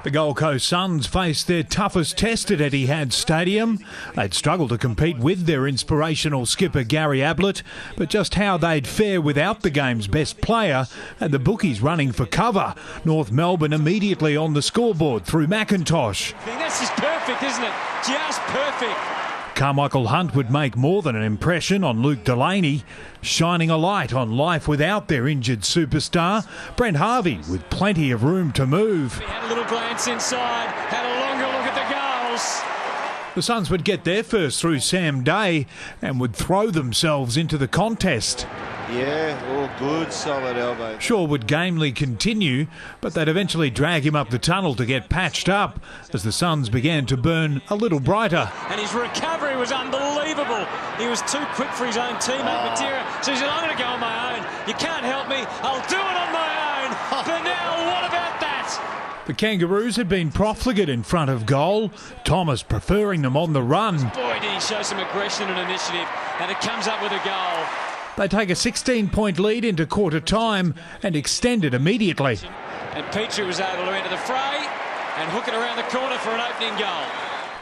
The Gold Coast Suns faced their toughest test at Etihad Stadium. They'd struggled to compete with their inspirational skipper Gary Ablett, but just how they'd fare without the game's best player and the bookies running for cover. North Melbourne immediately on the scoreboard through McIntosh. This is perfect, isn't it? Just perfect. Carmichael Hunt would make more than an impression on Luke Delaney, shining a light on life without their injured superstar. Brent Harvey with plenty of room to move. He had a little glance inside, had a longer look at the goals. The Suns would get there first through Sam Day and would throw themselves into the contest. Yeah, all good, solid elbow. Shaw would gamely continue, but they'd eventually drag him up the tunnel to get patched up as the Suns began to burn a little brighter. And his recovery was unbelievable. He was too quick for his own teammate, Matera. So he said, I'm going to go on my own. You can't help me. I'll do it on my own. But now, what about that? The Kangaroos had been profligate in front of goal, Thomas preferring them on the run. Boy, did he show some aggression and initiative, and it comes up with a goal. They take a 16-point lead into quarter time and extend it immediately. And Petrie was able to enter the fray and hook it around the corner for an opening goal.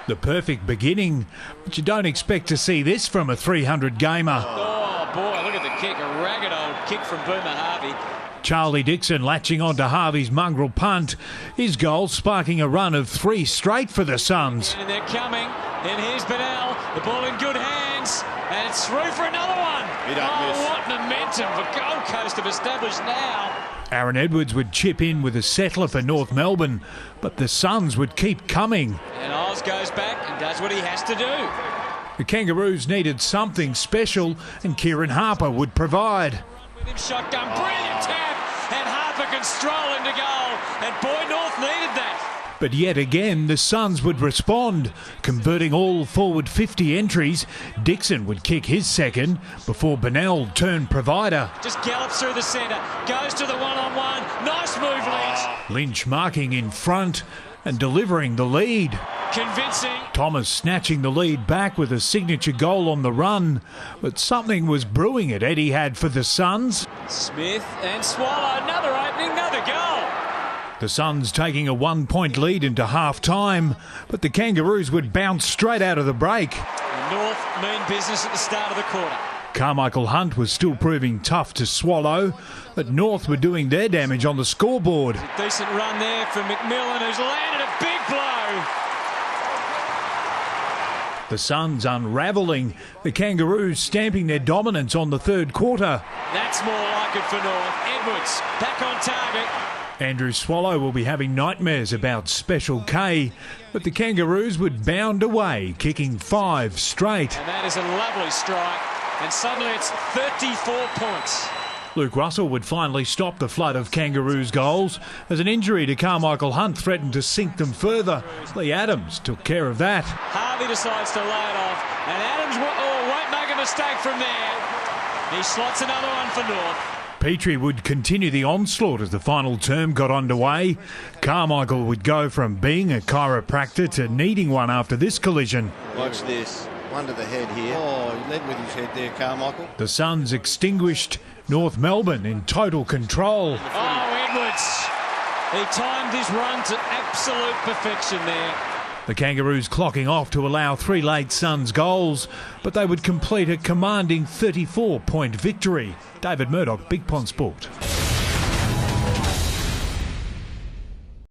The perfect beginning, but you don't expect to see this from a 300 gamer. Oh boy, look at the kick, a ragged old kick from Boomer Harvey. Charlie Dixon latching onto Harvey's mongrel punt, his goal sparking a run of 3 straight for the Suns. And they're coming, and here's Bennell, the ball in good hands, and it's through for another one. What momentum for Gold Coast have established now. Aaron Edwards would chip in with a settler for North Melbourne, but the Suns would keep coming. And Oz goes back and does what he has to do. The Kangaroos needed something special, and Kieran Harper would provide. With him shotgun, brilliant tap, and Harper can stroll into goal, and boy, North needed that. But yet again, the Suns would respond, converting all forward 50 entries. Dixon would kick his second before Bennell turned provider. Just gallops through the centre, goes to the one-on-one. Nice move, Lynch. Lynch marking in front and delivering the lead. Convincing. Thomas snatching the lead back with a signature goal on the run. But something was brewing at Etihad for the Suns. Smith and Swallow, another opening, another goal. The Suns taking a 1-point lead into half-time, but the Kangaroos would bounce straight out of the break. And North mean business at the start of the quarter. Carmichael Hunt was still proving tough to swallow, but North were doing their damage on the scoreboard. A decent run there from McMillan, who's landed a big blow. The Suns unravelling, the Kangaroos stamping their dominance on the third quarter. That's more like it for North. Edwards back on target. Andrew Swallow will be having nightmares about Special K, but the Kangaroos would bound away, kicking 5 straight. And that is a lovely strike, and suddenly it's 34 points. Luke Russell would finally stop the flood of Kangaroos goals as an injury to Carmichael Hunt threatened to sink them further. Lee Adams took care of that. Harvey decides to lay it off, and Adams won't make a mistake from there. He slots another one for North. Petrie would continue the onslaught as the final term got underway. Carmichael would go from being a chiropractor to needing one after this collision. Watch this. One to the head here. Oh, he led with his head there, Carmichael. The Suns extinguished, North Melbourne in total control. Oh, Edwards. He timed his run to absolute perfection there. The Kangaroos clocking off to allow 3 late Suns goals, but they would complete a commanding 34-point victory. David Murdoch, Big Pond Sport.